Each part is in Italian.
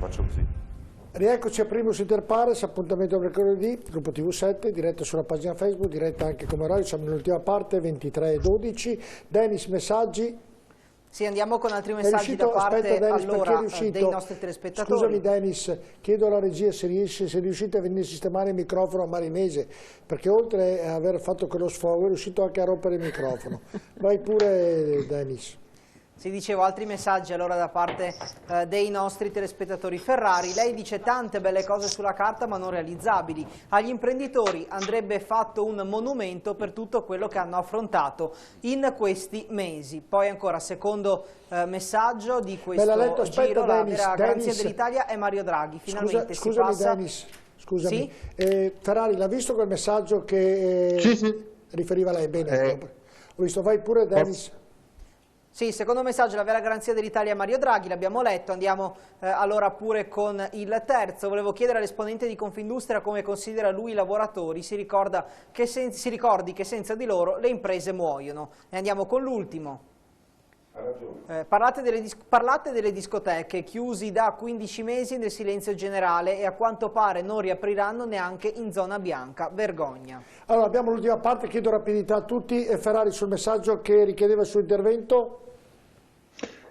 faccio così. Rieccoci a Primus Inter Pares, appuntamento mercoledì, gruppo TV7, diretta sulla pagina Facebook, diretta anche come orario, siamo nell'ultima parte, 23:12. Dennis, messaggi? Sì, andiamo con altri messaggi da parte Dennis, allora dei nostri telespettatori. Scusami Dennis, chiedo alla regia se riuscite a venire a sistemare il microfono a Marinese, perché oltre a aver fatto quello sfogo è riuscito anche a rompere il microfono. Vai pure Dennis. Si dicevo altri messaggi allora da parte dei nostri telespettatori. Ferrari, lei dice tante belle cose sulla carta ma non realizzabili. Agli imprenditori andrebbe fatto un monumento per tutto quello che hanno affrontato in questi mesi. Poi ancora, secondo messaggio di questo giro, la vera garanzia dell'Italia è Mario Draghi. Finalmente scusami, si passa... Dennis, scusami. Sì? Ferrari, l'ha visto quel messaggio che Sì. riferiva lei? Bene, ho visto, vai pure Dennis. Sì, secondo messaggio, la vera garanzia dell'Italia è Mario Draghi, l'abbiamo letto, andiamo allora pure con il terzo. Volevo chiedere all'esponente di Confindustria come considera lui i lavoratori, si ricordi che senza di loro le imprese muoiono. E andiamo con l'ultimo. Ha ragione. Parlate delle discoteche chiusi da 15 mesi nel silenzio generale e a quanto pare non riapriranno neanche in zona bianca. Vergogna. Allora, abbiamo l'ultima parte, chiedo rapidità a tutti. Ferrari, sul messaggio che richiedeva il suo intervento.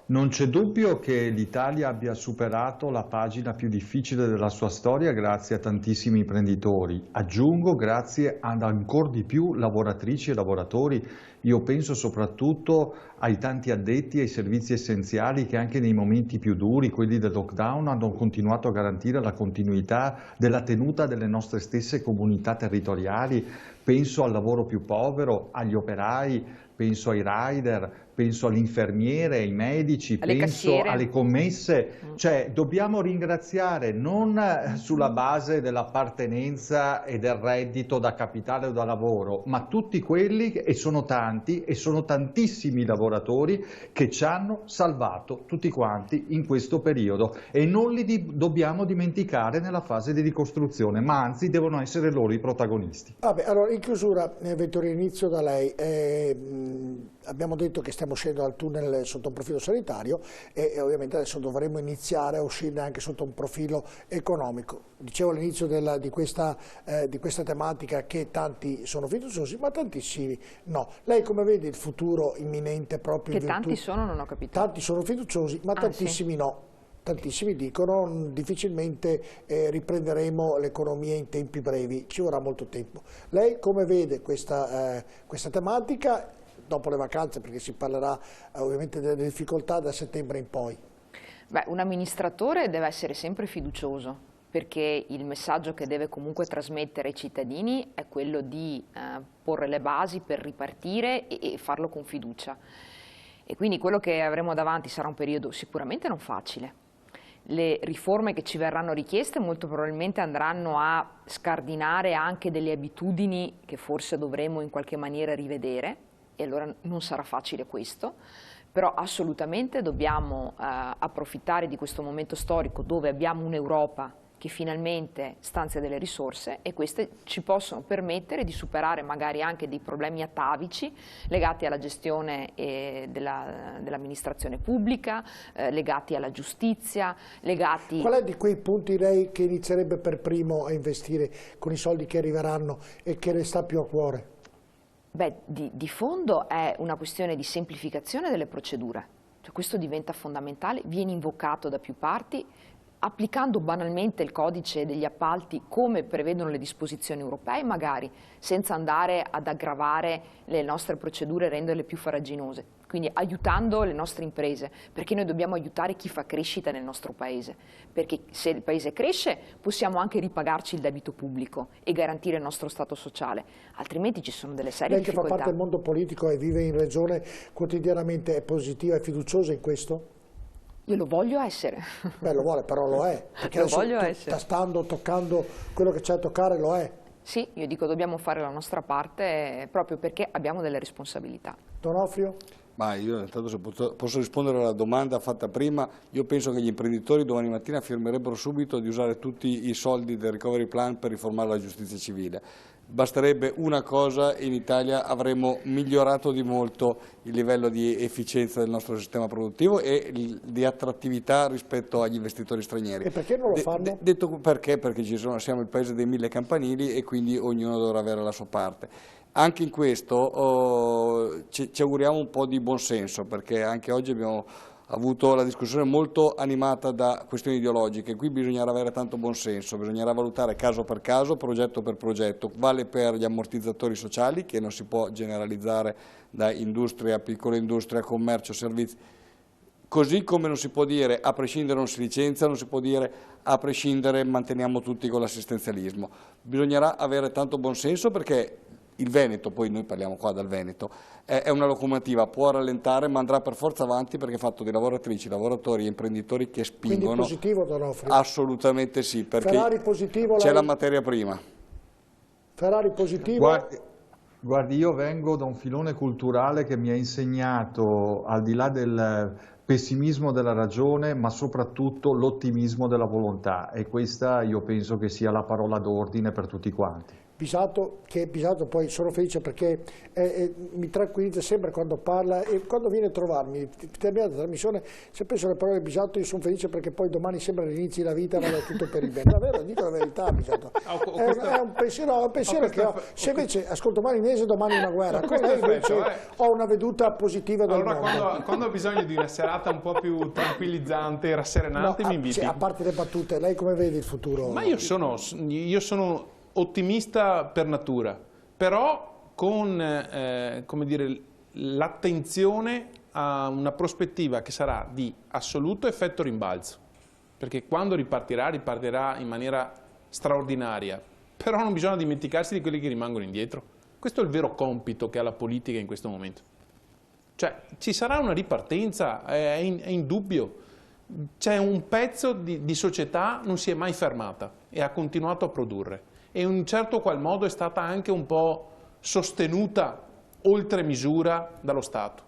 Non c'è dubbio che l'Italia abbia superato la pagina più difficile della sua storia grazie a tantissimi imprenditori. Aggiungo grazie ad ancora di più lavoratrici e lavoratori. Io penso soprattutto ai tanti addetti ai servizi essenziali che anche nei momenti più duri, quelli del lockdown, hanno continuato a garantire la continuità della tenuta delle nostre stesse comunità territoriali. Penso al lavoro più povero, agli operai, penso ai rider, penso all'infermiere, ai medici, penso alle commesse. Cioè dobbiamo ringraziare non sulla base dell'appartenenza e del reddito da capitale o da lavoro, ma tutti quelli, e sono tanti, e sono tantissimi lavoratori che ci hanno salvato tutti quanti in questo periodo e non li dobbiamo dimenticare nella fase di ricostruzione, ma anzi devono essere loro i protagonisti. Vabbè, allora in chiusura, Vettorini, inizio da lei. Abbiamo detto che stiamo uscendo dal tunnel sotto un profilo sanitario e ovviamente adesso dovremo iniziare a uscire anche sotto un profilo economico. Dicevo all'inizio di questa tematica che tanti sono fiduciosi, ma tantissimi no. Lei come vede il futuro imminente proprio? Che tanti sono, non ho capito. Tanti sono fiduciosi, ma tantissimi sì. No. Tantissimi dicono difficilmente riprenderemo l'economia in tempi brevi, ci vorrà molto tempo. Lei come vede questa tematica dopo le vacanze, perché si parlerà ovviamente delle difficoltà da settembre in poi? Beh, un amministratore deve essere sempre fiducioso, perché il messaggio che deve comunque trasmettere ai cittadini è quello di porre le basi per ripartire e farlo con fiducia. E quindi quello che avremo davanti sarà un periodo sicuramente non facile. Le riforme che ci verranno richieste molto probabilmente andranno a scardinare anche delle abitudini che forse dovremo in qualche maniera rivedere e allora non sarà facile questo, però assolutamente dobbiamo approfittare di questo momento storico dove abbiamo un'Europa che finalmente stanzia delle risorse e queste ci possono permettere di superare magari anche dei problemi atavici legati alla gestione dell'amministrazione pubblica, legati alla giustizia, legati... Qual è di quei punti lei che inizierebbe per primo a investire con i soldi che arriveranno e che le sta più a cuore? Beh, di fondo è una questione di semplificazione delle procedure, cioè, questo diventa fondamentale, viene invocato da più parti, applicando banalmente il codice degli appalti come prevedono le disposizioni europee, magari senza andare ad aggravare le nostre procedure e renderle più farraginose, quindi aiutando le nostre imprese, perché noi dobbiamo aiutare chi fa crescita nel nostro paese, perché se il paese cresce possiamo anche ripagarci il debito pubblico e garantire il nostro stato sociale, altrimenti ci sono delle serie difficoltà. Lei che fa parte del mondo politico e vive in regione quotidianamente, è positiva e fiduciosa in questo? Io lo voglio essere. Beh, lo vuole, però lo è. Perché lo voglio essere. Tastando, toccando quello che c'è da toccare, lo è. Sì, io dico dobbiamo fare la nostra parte proprio perché abbiamo delle responsabilità. Donofrio? Ma io intanto se posso rispondere alla domanda fatta prima, io penso che gli imprenditori domani mattina firmerebbero subito di usare tutti i soldi del recovery plan per riformare la giustizia civile. Basterebbe una cosa, in Italia avremmo migliorato di molto il livello di efficienza del nostro sistema produttivo e di attrattività rispetto agli investitori stranieri. E perché non lo fanno? Detto perché? Perché siamo il paese dei 1000 campanili e quindi ognuno dovrà avere la sua parte. Anche in questo ci auguriamo un po' di buonsenso, perché anche oggi abbiamo avuto la discussione molto animata da questioni ideologiche. Qui bisognerà avere tanto buonsenso, bisognerà valutare caso per caso, progetto per progetto. Vale per gli ammortizzatori sociali, che non si può generalizzare da industria, piccola industria, commercio, servizi. Così come non si può dire a prescindere non si licenzia, non si può dire a prescindere manteniamo tutti con l'assistenzialismo. Bisognerà avere tanto buonsenso, perché il Veneto, poi noi parliamo qua dal Veneto, è una locomotiva, può rallentare ma andrà per forza avanti, perché è fatto di lavoratrici, lavoratori e imprenditori che spingono. Quindi positivo, D'Onofrio? Assolutamente sì, perché c'è la materia prima. Ferrari positivo? Guardi, io vengo da un filone culturale che mi ha insegnato, al di là del pessimismo della ragione, ma soprattutto l'ottimismo della volontà, e questa io penso che sia la parola d'ordine per tutti quanti. Pisato poi sono felice perché mi tranquillizza sempre quando parla, e quando viene a trovarmi, terminata la trasmissione, se penso alle parole di Pisato io sono felice, perché poi domani sembra all'inizio della vita, vada tutto per il bene. Davvero, dico la verità, Pisato. È un pensiero che ho. Se invece ascolto Marinese, domani è una guerra. Con lei invece ho una veduta positiva del mondo. Quando ho bisogno di una serata un po' più tranquillizzante, rasserenante, mi inviti. A parte le battute, lei come vede il futuro? Ma io sono ottimista per natura, però con l'attenzione a una prospettiva che sarà di assoluto effetto rimbalzo, perché quando ripartirà in maniera straordinaria, però non bisogna dimenticarsi di quelli che rimangono indietro. Questo è il vero compito che ha la politica in questo momento. Cioè, ci sarà una ripartenza, è indubbio. C'è un pezzo di società non si è mai fermata e ha continuato a produrre, e in un certo qual modo è stata anche un po' sostenuta oltre misura dallo Stato.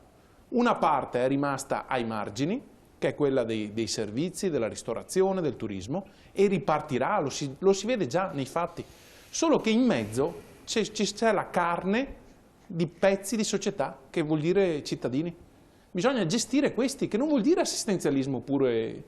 Una parte è rimasta ai margini, che è quella dei servizi, della ristorazione, del turismo, e ripartirà, lo si vede già nei fatti. Solo che in mezzo c'è la carne di pezzi di società, che vuol dire cittadini. Bisogna gestire questi, che non vuol dire assistenzialismo puro e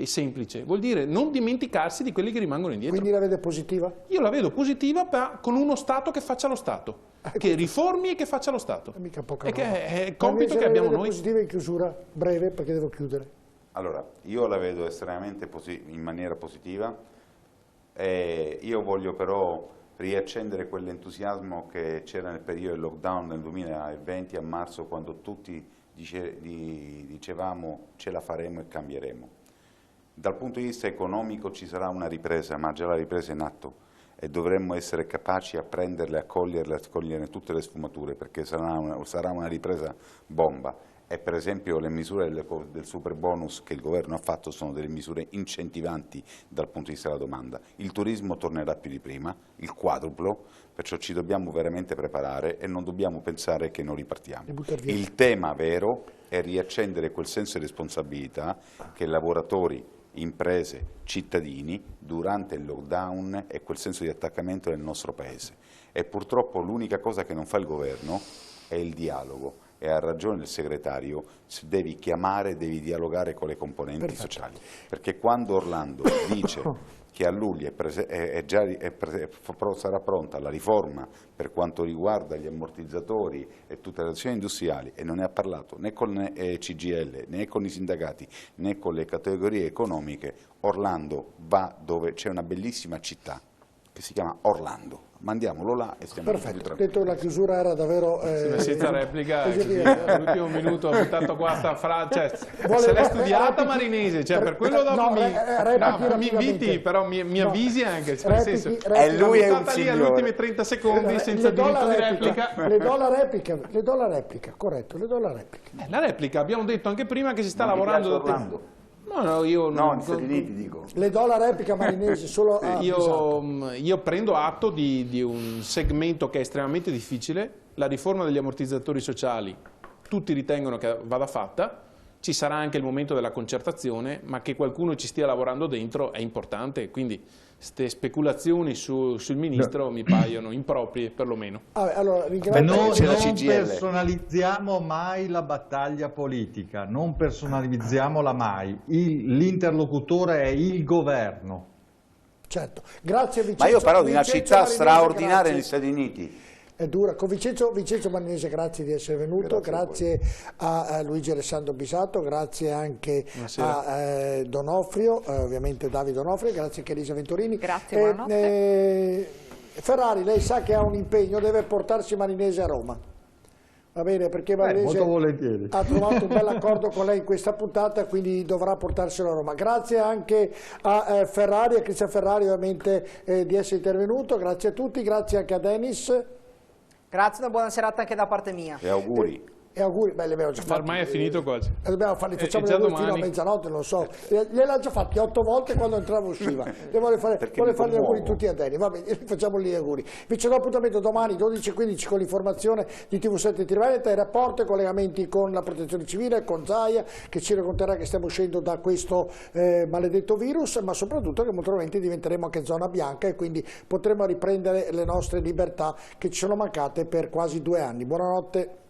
semplice, vuol dire non dimenticarsi di quelli che rimangono indietro. Quindi la vede positiva? Io la vedo positiva, con uno Stato che faccia lo Stato, che riformi e che faccia lo Stato. Mica poca e che è il compito che abbiamo noi. Positiva in chiusura, breve, perché devo chiudere. Allora, io la vedo estremamente in maniera positiva, io voglio però riaccendere quell'entusiasmo che c'era nel periodo del lockdown del 2020 a marzo, quando tutti dicevamo ce la faremo e cambieremo. Dal punto di vista economico ci sarà una ripresa, ma già la ripresa è in atto, e dovremmo essere capaci a prenderle, a cogliere tutte le sfumature, perché sarà una ripresa bomba. E per esempio le misure del super bonus che il governo ha fatto sono delle misure incentivanti dal punto di vista della domanda. Il turismo tornerà più di prima, il quadruplo, perciò ci dobbiamo veramente preparare e non dobbiamo pensare che non ripartiamo. Il tema vero è riaccendere quel senso di responsabilità che lavoratori, imprese, cittadini durante il lockdown, e quel senso di attaccamento nel nostro Paese. E purtroppo l'unica cosa che non fa il governo è il dialogo. E ha ragione il segretario, devi chiamare, devi dialogare con le componenti sociali, perché quando Orlando dice che a luglio sarà pronta la riforma per quanto riguarda gli ammortizzatori e tutte le azioni industriali, e non ne ha parlato né con CGIL, né con i sindacati, né con le categorie economiche, Orlando va dove c'è una bellissima città che si chiama Orlando. Mandiamolo là e stiamo più tranquilli. Detto, la chiusura era davvero... senza replica, l'ultimo minuto, ho buttato qua sta frase, se l'è studiata Marinese, cioè per quello dopo mi inviti, però mi avvisi anche, cioè, nel senso, e lui è un signore. Agli ultimi 30 secondi senza diritto di replica. Le do la replica, corretto, le do la replica. La replica, abbiamo detto anche prima che si sta lavorando da tempo. Io negli Stati Uniti dico. Le do la replica Marinese solo a io prendo atto di un segmento che è estremamente difficile, la riforma degli ammortizzatori sociali tutti ritengono che vada fatta. Ci sarà anche il momento della concertazione, ma che qualcuno ci stia lavorando dentro è importante, quindi queste speculazioni sul ministro mi paiono improprie perlomeno. Allora, non personalizziamo mai la battaglia politica, non personalizziamola mai, l'interlocutore è il governo. Certo, grazie Vincenzo. Ma io parlo di una città Marinese, straordinaria grazie. negli Stati Uniti. È dura. Con Vincenzo Marinese, grazie di essere venuto, grazie a Luigi Alessandro Bisato, grazie anche a Donofrio, ovviamente Davide Donofrio, grazie anche a Elisa Venturini. Grazie, buonanotte. Ferrari, lei sa che ha un impegno, deve portarsi Marinese a Roma. Va bene, perché Marinese ha trovato un bel accordo con lei in questa puntata, quindi dovrà portarselo a Roma. Grazie anche a Ferrari, a Cristian Ferrari ovviamente di essere intervenuto, grazie a tutti, grazie anche a Dennis. Grazie, una buona serata anche da parte mia. E auguri. E auguri, beh, li abbiamo già fatti. Ormai è finito quasi. Dobbiamo farli, facciamo gli auguri fino a mezzanotte, non so. Gliel'ha già fatti 8 volte quando entrava e usciva. Vuole fare gli auguri tutti a Deni. Va bene, facciamo gli auguri. Vi c'è l'appuntamento domani 12:15 con l'informazione di TV7 Triveneta e rapporti e collegamenti con la protezione civile, con Zaia, che ci racconterà che stiamo uscendo da questo maledetto virus, ma soprattutto che molto probabilmente diventeremo anche zona bianca e quindi potremo riprendere le nostre libertà che ci sono mancate per quasi 2 anni. Buonanotte.